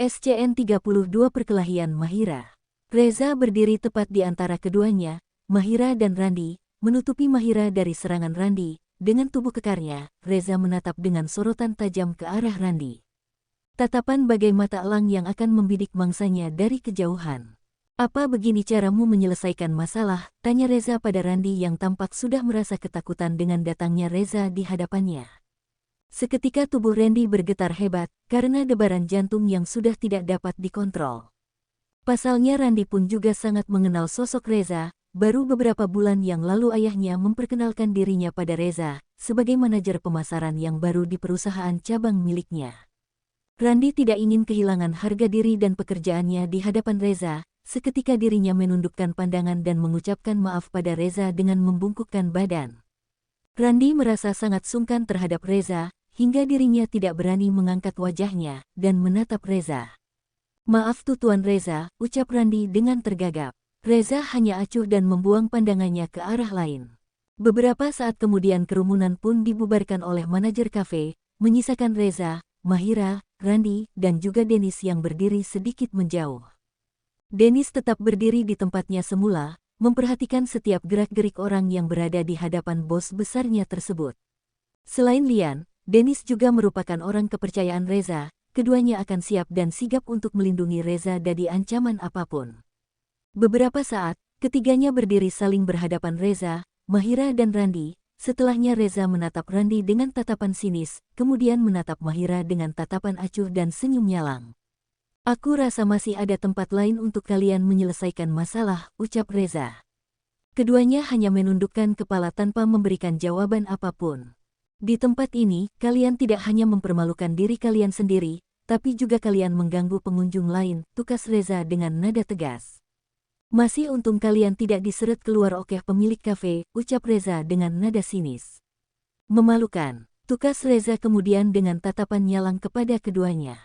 SCN-32 Perkelahian Mahira. Reza berdiri tepat di antara keduanya, Mahira dan Randi, menutupi Mahira dari serangan Randi. Dengan tubuh kekarnya, Reza menatap dengan sorotan tajam ke arah Randi. Tatapan bagai mata elang yang akan membidik mangsanya dari kejauhan. "Apa begini caramu menyelesaikan masalah?" tanya Reza pada Randi yang tampak sudah merasa ketakutan dengan datangnya Reza di hadapannya. Seketika tubuh Randi bergetar hebat karena debaran jantung yang sudah tidak dapat dikontrol. Pasalnya Randi pun juga sangat mengenal sosok Reza. Baru beberapa bulan yang lalu ayahnya memperkenalkan dirinya pada Reza sebagai manajer pemasaran yang baru di perusahaan cabang miliknya. Randi tidak ingin kehilangan harga diri dan pekerjaannya di hadapan Reza. Seketika dirinya menundukkan pandangan dan mengucapkan maaf pada Reza dengan membungkukkan badan. Randi merasa sangat sungkan terhadap Reza, hingga dirinya tidak berani mengangkat wajahnya dan menatap Reza. "Maaf Tuan Reza," ucap Randi dengan tergagap. Reza hanya acuh dan membuang pandangannya ke arah lain. Beberapa saat kemudian kerumunan pun dibubarkan oleh manajer kafe, menyisakan Reza, Mahira, Randi, dan juga Dennis yang berdiri sedikit menjauh. Dennis tetap berdiri di tempatnya semula, memperhatikan setiap gerak-gerik orang yang berada di hadapan bos besarnya tersebut. Selain Lian, Dennis juga merupakan orang kepercayaan Reza. Keduanya akan siap dan sigap untuk melindungi Reza dari ancaman apapun. Beberapa saat, ketiganya berdiri saling berhadapan Reza, Mahira dan Randi. Setelahnya Reza menatap Randi dengan tatapan sinis, kemudian menatap Mahira dengan tatapan acuh dan senyum nyalang. "Aku rasa masih ada tempat lain untuk kalian menyelesaikan masalah," ucap Reza. Keduanya hanya menundukkan kepala tanpa memberikan jawaban apapun. "Di tempat ini, kalian tidak hanya mempermalukan diri kalian sendiri, tapi juga kalian mengganggu pengunjung lain," tukas Reza dengan nada tegas. "Masih untung kalian tidak diseret keluar oleh pemilik kafe," ucap Reza dengan nada sinis. "Memalukan," tukas Reza kemudian dengan tatapan nyalang kepada keduanya.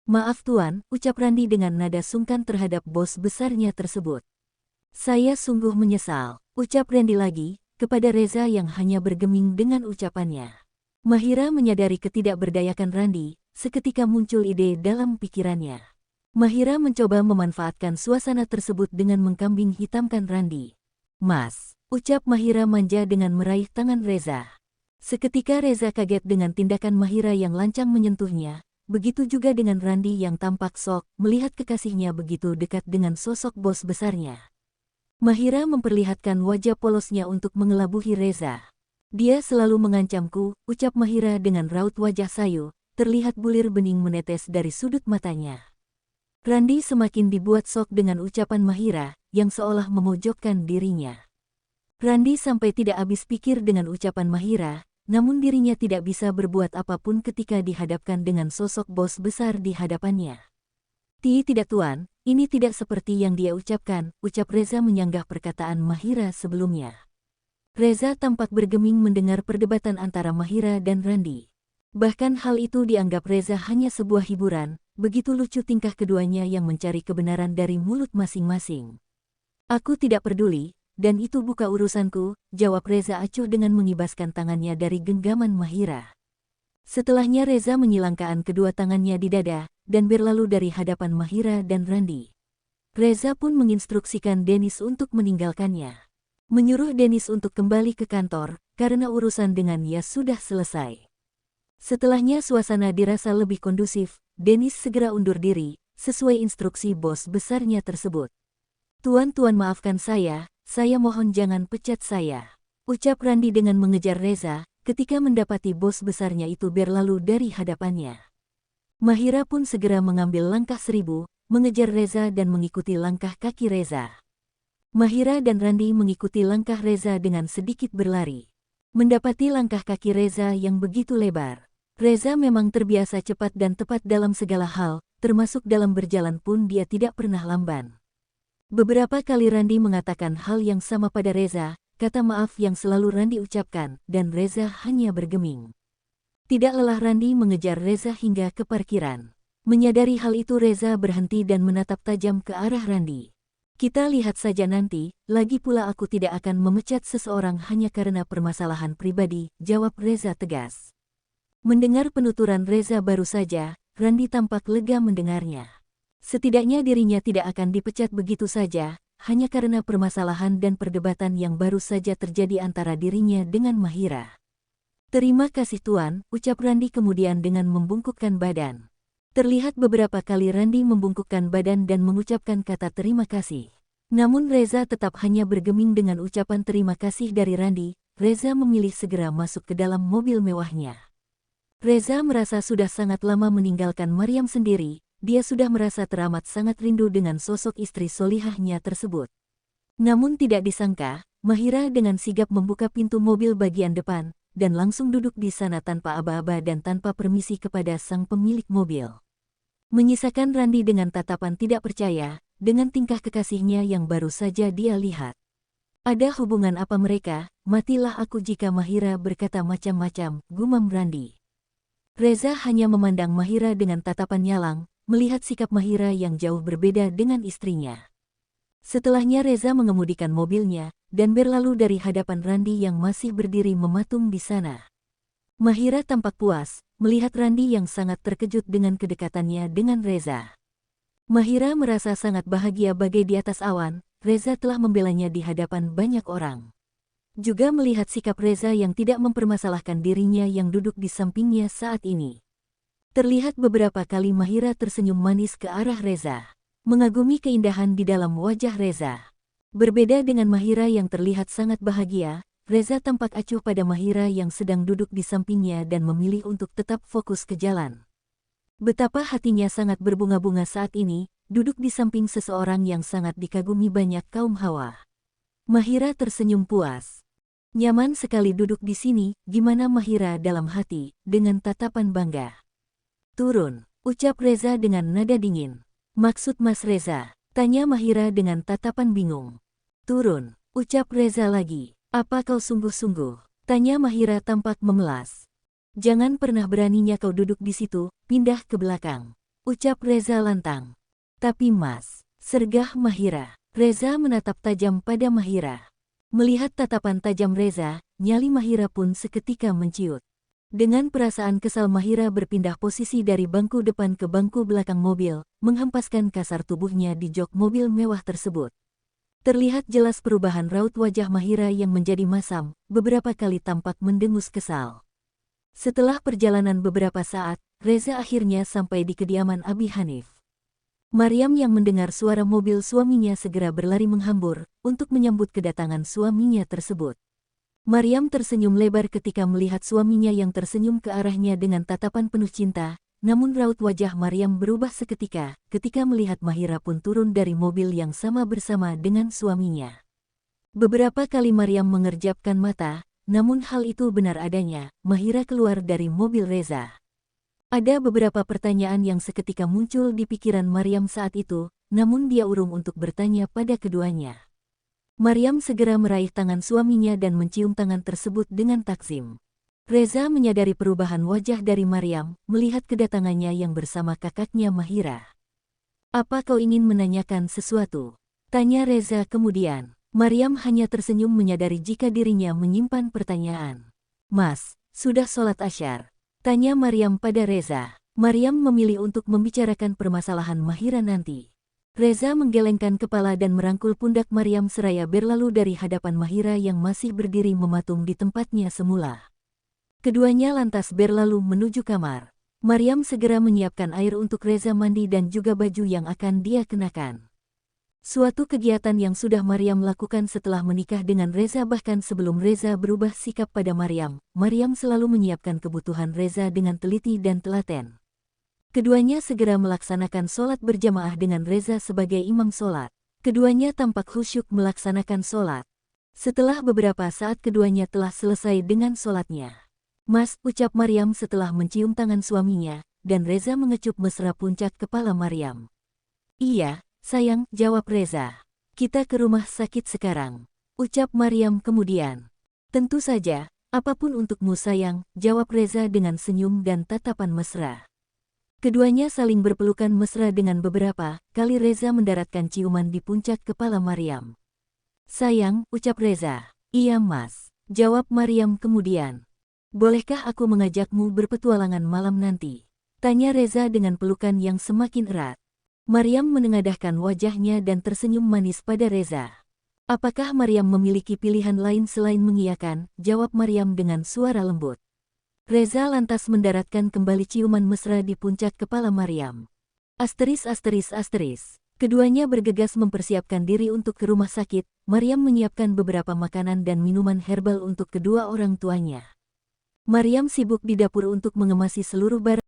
"Maaf Tuan," ucap Randi dengan nada sungkan terhadap bos besarnya tersebut. "Saya sungguh menyesal," ucap Randi lagi, kepada Reza yang hanya bergeming dengan ucapannya. Mahira menyadari ketidakberdayakan Randi, seketika muncul ide dalam pikirannya. Mahira mencoba memanfaatkan suasana tersebut dengan mengkambing hitamkan Randi. "Mas," ucap Mahira manja dengan meraih tangan Reza. Seketika Reza kaget dengan tindakan Mahira yang lancang menyentuhnya, begitu juga dengan Randi yang tampak shock melihat kekasihnya begitu dekat dengan sosok bos besarnya. Mahira memperlihatkan wajah polosnya untuk mengelabuhi Reza. "Dia selalu mengancamku," ucap Mahira dengan raut wajah sayu, terlihat bulir bening menetes dari sudut matanya. Randi semakin dibuat shock dengan ucapan Mahira, yang seolah memojokkan dirinya. Randi sampai tidak habis pikir dengan ucapan Mahira, namun dirinya tidak bisa berbuat apapun ketika dihadapkan dengan sosok bos besar di hadapannya. Tidak Tuan, ini tidak seperti yang dia ucapkan," ucap Reza menyanggah perkataan Mahira sebelumnya. Reza tampak bergeming mendengar perdebatan antara Mahira dan Randi. Bahkan hal itu dianggap Reza hanya sebuah hiburan, begitu lucu tingkah keduanya yang mencari kebenaran dari mulut masing-masing. "Aku tidak peduli, dan itu bukan urusanku," jawab Reza acuh dengan mengibaskan tangannya dari genggaman Mahira. Setelahnya Reza menyilangkan kedua tangannya di dada, dan berlalu dari hadapan Mahira dan Randi. Reza pun menginstruksikan Dennis untuk meninggalkannya. Menyuruh Dennis untuk kembali ke kantor, karena urusan dengannya sudah selesai. Setelahnya suasana dirasa lebih kondusif, Dennis segera undur diri, sesuai instruksi bos besarnya tersebut. Tuan maafkan saya mohon jangan pecat saya," ucap Randi dengan mengejar Reza, ketika mendapati bos besarnya itu berlalu dari hadapannya. Mahira pun segera mengambil langkah 1000, mengejar Reza dan mengikuti langkah kaki Reza. Mahira dan Randi mengikuti langkah Reza dengan sedikit berlari. Mendapati langkah kaki Reza yang begitu lebar. Reza memang terbiasa cepat dan tepat dalam segala hal, termasuk dalam berjalan pun dia tidak pernah lamban. Beberapa kali Randi mengatakan hal yang sama pada Reza, kata maaf yang selalu Randi ucapkan, dan Reza hanya bergeming. Tidak lelah Randi mengejar Reza hingga ke parkiran. Menyadari hal itu Reza berhenti dan menatap tajam ke arah Randi. "Kita lihat saja nanti, lagi pula aku tidak akan memecat seseorang hanya karena permasalahan pribadi," jawab Reza tegas. Mendengar penuturan Reza baru saja, Randi tampak lega mendengarnya. Setidaknya dirinya tidak akan dipecat begitu saja, hanya karena permasalahan dan perdebatan yang baru saja terjadi antara dirinya dengan Mahira. "Terima kasih Tuan," ucap Randi kemudian dengan membungkukkan badan. Terlihat beberapa kali Randi membungkukkan badan dan mengucapkan kata terima kasih. Namun Reza tetap hanya bergeming dengan ucapan terima kasih dari Randi. Reza memilih segera masuk ke dalam mobil mewahnya. Reza merasa sudah sangat lama meninggalkan Maryam sendiri, dia sudah merasa teramat sangat rindu dengan sosok istri solihahnya tersebut. Namun tidak disangka, Mahira dengan sigap membuka pintu mobil bagian depan, dan langsung duduk di sana tanpa aba-aba dan tanpa permisi kepada sang pemilik mobil. Menyisakan Randi dengan tatapan tidak percaya, dengan tingkah kekasihnya yang baru saja dia lihat. "Ada hubungan apa mereka? Matilah aku jika Mahira berkata macam-macam," gumam Randi. Reza hanya memandang Mahira dengan tatapan nyalang, melihat sikap Mahira yang jauh berbeda dengan istrinya. Setelahnya Reza mengemudikan mobilnya, dan berlalu dari hadapan Randi yang masih berdiri mematung di sana. Mahira tampak puas, melihat Randi yang sangat terkejut dengan kedekatannya dengan Reza. Mahira merasa sangat bahagia bagai di atas awan, Reza telah membelanya di hadapan banyak orang. Juga melihat sikap Reza yang tidak mempermasalahkan dirinya yang duduk di sampingnya saat ini. Terlihat beberapa kali Mahira tersenyum manis ke arah Reza, mengagumi keindahan di dalam wajah Reza. Berbeda dengan Mahira yang terlihat sangat bahagia, Reza tampak acuh pada Mahira yang sedang duduk di sampingnya dan memilih untuk tetap fokus ke jalan. Betapa hatinya sangat berbunga-bunga saat ini, duduk di samping seseorang yang sangat dikagumi banyak kaum hawa. Mahira tersenyum puas. "Nyaman sekali duduk di sini, gimana Mahira?" dalam hati, dengan tatapan bangga. "Turun," ucap Reza dengan nada dingin. "Maksud Mas Reza?" tanya Mahira dengan tatapan bingung. "Turun," ucap Reza lagi. "Apa kau sungguh-sungguh?" tanya Mahira tampak memelas. "Jangan pernah beraninya kau duduk di situ, pindah ke belakang," ucap Reza lantang. "Tapi Mas," sergah Mahira. Reza menatap tajam pada Mahira. Melihat tatapan tajam Reza, nyali Mahira pun seketika menciut. Dengan perasaan kesal Mahira berpindah posisi dari bangku depan ke bangku belakang mobil, menghempaskan kasar tubuhnya di jok mobil mewah tersebut. Terlihat jelas perubahan raut wajah Mahira yang menjadi masam, beberapa kali tampak mendengus kesal. Setelah perjalanan beberapa saat, Reza akhirnya sampai di kediaman Abi Hanif. Maryam yang mendengar suara mobil suaminya segera berlari menghambur, untuk menyambut kedatangan suaminya tersebut. Maryam tersenyum lebar ketika melihat suaminya yang tersenyum ke arahnya dengan tatapan penuh cinta. Namun raut wajah Maryam berubah seketika, ketika melihat Mahira pun turun dari mobil yang sama bersama dengan suaminya. Beberapa kali Maryam mengerjapkan mata, namun hal itu benar adanya, Mahira keluar dari mobil Reza. Ada beberapa pertanyaan yang seketika muncul di pikiran Maryam saat itu, namun dia urung untuk bertanya pada keduanya. Maryam segera meraih tangan suaminya dan mencium tangan tersebut dengan takzim. Reza menyadari perubahan wajah dari Maryam, melihat kedatangannya yang bersama kakaknya Mahira. "Apa kau ingin menanyakan sesuatu?" tanya Reza kemudian. Maryam hanya tersenyum menyadari jika dirinya menyimpan pertanyaan. "Mas, sudah sholat Asyar?" tanya Maryam pada Reza. Maryam memilih untuk membicarakan permasalahan Mahira nanti. Reza menggelengkan kepala dan merangkul pundak Maryam seraya berlalu dari hadapan Mahira yang masih berdiri mematung di tempatnya semula. Keduanya lantas berlalu menuju kamar. Maryam segera menyiapkan air untuk Reza mandi dan juga baju yang akan dia kenakan. Suatu kegiatan yang sudah Maryam lakukan setelah menikah dengan Reza, bahkan sebelum Reza berubah sikap pada Maryam. Maryam selalu menyiapkan kebutuhan Reza dengan teliti dan telaten. Keduanya segera melaksanakan sholat berjamaah dengan Reza sebagai imam sholat. Keduanya tampak khusyuk melaksanakan sholat. Setelah beberapa saat keduanya telah selesai dengan sholatnya. "Mas," ucap Maryam setelah mencium tangan suaminya, dan Reza mengecup mesra puncak kepala Maryam. "Iya, sayang," jawab Reza. "Kita ke rumah sakit sekarang," ucap Maryam kemudian. "Tentu saja, apapun untukmu sayang," jawab Reza dengan senyum dan tatapan mesra. Keduanya saling berpelukan mesra dengan beberapa kali Reza mendaratkan ciuman di puncak kepala Maryam. "Sayang," ucap Reza. "Iya Mas," jawab Maryam kemudian. "Bolehkah aku mengajakmu berpetualangan malam nanti?" tanya Reza dengan pelukan yang semakin erat. Maryam menengadahkan wajahnya dan tersenyum manis pada Reza. Apakah Maryam memiliki pilihan lain selain mengiyakan? Jawab Maryam dengan suara lembut. Reza lantas mendaratkan kembali ciuman mesra di puncak kepala Maryam. Asteris. Keduanya bergegas mempersiapkan diri untuk ke rumah sakit. Maryam menyiapkan beberapa makanan dan minuman herbal untuk kedua orang tuanya. Maryam sibuk di dapur untuk mengemasi seluruh barang